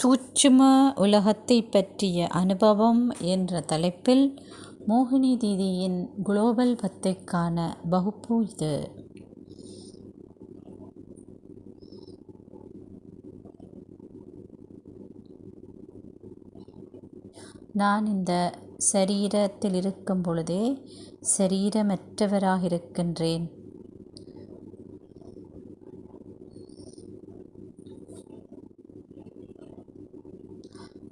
சூட்சும உலகத்தை பற்றிய அனுபவம் என்ற தலைப்பில் மோகினி தீதியின் குளோபல் 10க்கான வகுப்பு இது. நான் இந்த சரீரத்தில் இருக்கும் பொழுதே சரீரமற்றவராக இருக்கின்றேன்.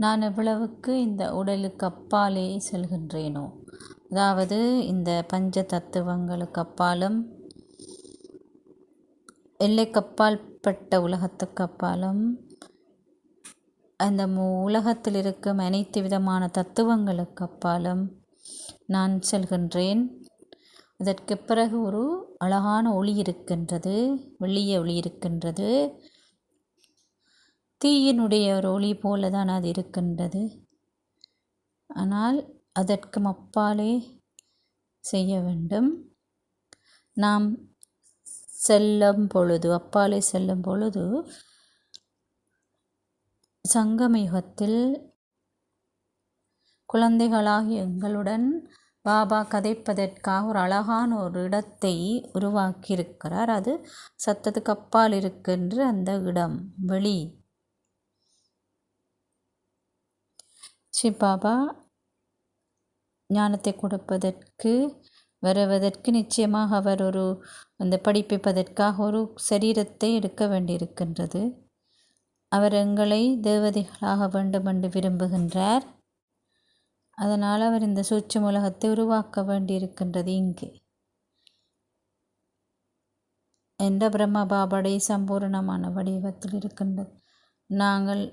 நான் எவ்வளவுக்கு இந்த உடலுக்கு அப்பாலே செல்கின்றேனோ, அதாவது இந்த பஞ்ச தத்துவங்களுக்கு அப்பாலும் எல்லைக்கப்பாற்பட்ட உலகத்துக்கு அப்பாலும் அந்த உலகத்தில் இருக்கும் அனைத்து விதமான தத்துவங்களுக்கு அப்பாலும் நான் செல்கின்றேன். அதற்கு பிறகு ஒரு அழகான ஒளி இருக்கின்றது, வெள்ளிய ஒளி இருக்கின்றது. தீயினுடைய ஒரு ஒளி போல தான் அது இருக்கின்றது. ஆனால் அதற்கு அப்பாலே செய்ய வேண்டும். நாம் அப்பாலே செல்லும் பொழுது சங்கமயுகத்தில் குழந்தைகளாகிய எங்களுடன் பாபா கதைப்பதற்காக ஒரு அழகான ஒரு இடத்தை உருவாக்கியிருக்கிறார். அது சத்தத்துக்கு அப்பால் இருக்கின்ற அந்த இடம், வெளி. பாபா ஞானத்தை கொடுப்பதற்கு வருவதற்கு நிச்சயமாக அவர் அந்த படிப்பிப்பதற்காக ஒரு சரீரத்தை எடுக்க வேண்டியிருக்கின்றது. அவர் எங்களை தேவதைகளாக வேண்டும் என்று விரும்புகின்றார். அதனால் அவர் இந்த சூட்சும உலகத்தை உருவாக்க வேண்டியிருக்கின்றது. இங்கே என்ற பிரம்ம பாபாடைய சம்பூர்ணமான வடிவத்தில் இருக்கின்றது.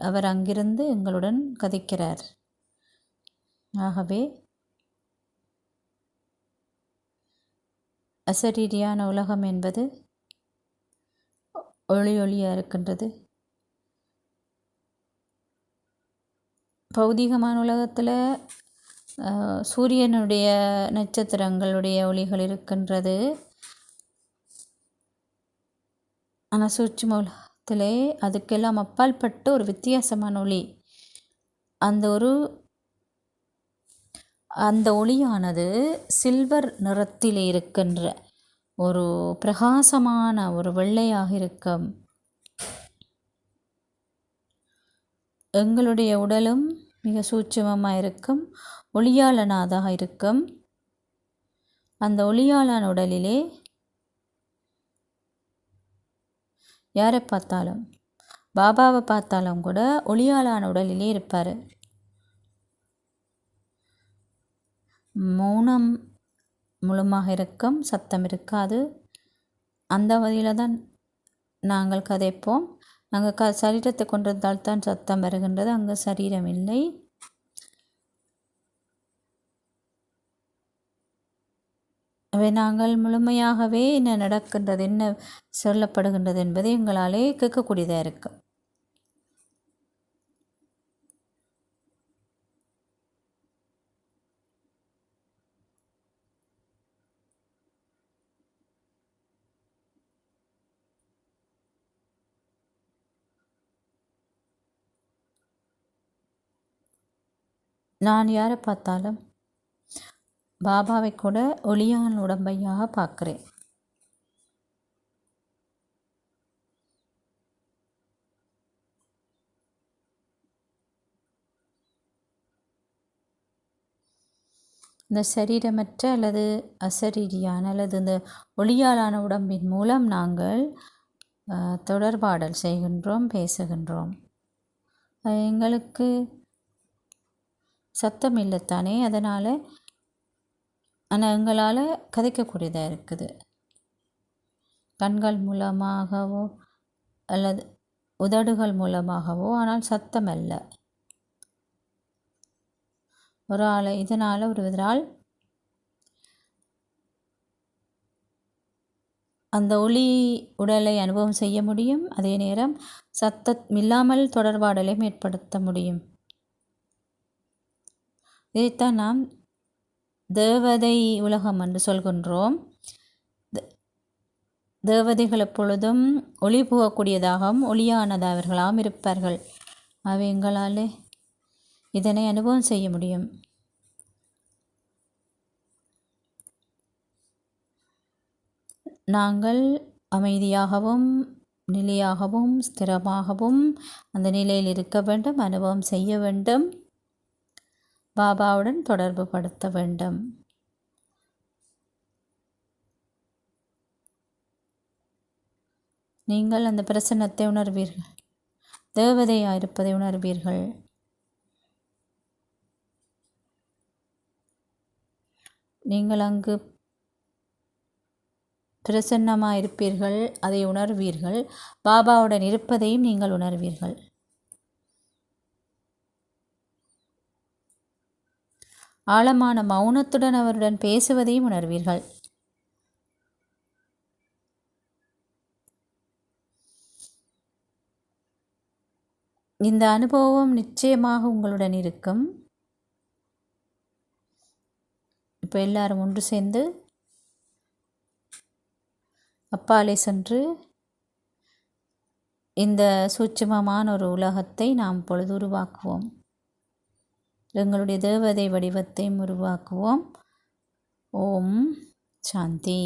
அவர் அங்கிருந்து எங்களுடன் கதைக்கிறார். ஆகவே அசரீரியான உலகம் என்பது ஒளியாக இருக்கின்றது. பௌதிகமான உலகத்தில் சூரியனுடைய நட்சத்திரங்களுடைய ஒளிகள் இருக்கின்றது. ஆனால் சூட்சும உலகத்திலே அதுக்கெல்லாம் அப்பாற்பட்டு ஒரு வித்தியாசமான ஒளி. அந்த ஒளியானது சில்வர் நிறத்தில் இருக்கின்ற ஒரு பிரகாசமான ஒரு வெள்ளையாக இருக்கும். எங்களுடைய உடலும் மிக சூட்சுமமாக இருக்கும், ஒளியாலானதாக இருக்கும். அந்த ஒளியாலான உடலிலே யாரை பார்த்தாலும், பாபாவை பார்த்தாலும் கூட ஒளியாலான உடலிலே இருப்பார். மௌனம் முழுமாக இருக்கும், சத்தம் இருக்காது. அந்த வகையில் தான் நாங்கள் கதைப்போம். நாங்கள் சரீரத்தை கொண்டிருந்தால் தான் சத்தம் வருகின்றது, அங்கே சரீரம் இல்லை. அவை நாங்கள் முழுமையாகவே என்ன நடக்கின்றது, என்ன சொல்லப்படுகின்றது என்பதை எங்களாலே கேட்கக்கூடியதாக இருக்கும். நான் யாரை பார்த்தாலும் பாபாவை கூட ஒளியான உடம்பையாக பார்க்குறேன். இந்த சரீரமற்ற அல்லது அசரீரியான அல்லது இந்த ஒளியாலான உடம்பின் மூலம் நாங்கள் தொடர்பாடல் செய்கின்றோம், பேசுகின்றோம். எங்களுக்கு சத்தம் இல்லைத்தானே, அதனால் ஆனால் எங்களால் கதைக்கக்கூடியதாக இருக்குது. கண்கள் மூலமாகவோ அல்லது உதடுகள் மூலமாகவோ, ஆனால் சத்தம் அல்ல. இதனால் ஒருவரால் அந்த ஒளி உடலை அனுபவம் செய்ய முடியும். அதே நேரம் சத்தம் இல்லாமல் தொடர்பாடலையும் ஏற்படுத்த முடியும். இதைத்தான் நாம் தேவதை உலகம் என்று சொல்கின்றோம். தேவதைகள் எப்பொழுதும் ஒளி புகக்கூடியதாகவும் ஒளியானதவர்களாகவும் இருப்பார்கள். அவை எங்களாலே இதனை அனுபவம் செய்ய முடியும். நாங்கள் அமைதியாகவும் நிலையாகவும் ஸ்திரமாகவும் அந்த நிலையில் இருக்க வேண்டும், அனுபவம் செய்ய வேண்டும், பாபாவுடன் தொடர்பு படுத்த வேண்டும். நீங்கள் அந்த பிரசன்னத்தை உணர்வீர்கள், தேவதையாக இருப்பதை உணர்வீர்கள். நீங்கள் அங்கு பிரசன்னமாக இருப்பீர்கள், அதை உணர்வீர்கள். பாபாவுடன் இருப்பதையும் நீங்கள் உணர்வீர்கள். ஆழமான மௌனத்துடன் அவருடன் பேசுவதையும் உணர்வீர்கள். இந்த அனுபவம் நிச்சயமாக உங்களுடன் இருக்கும். இப்போ எல்லாரும் ஒன்று சேர்ந்து அப்பாலே சென்று இந்த சூட்சுமமான ஒரு உலகத்தை நாம் பொழுது உருவாக்குவோம். எங்களுடைய தேவதை வடிவத்தையும் உருவாக்குவோம். ஓம் சாந்தி.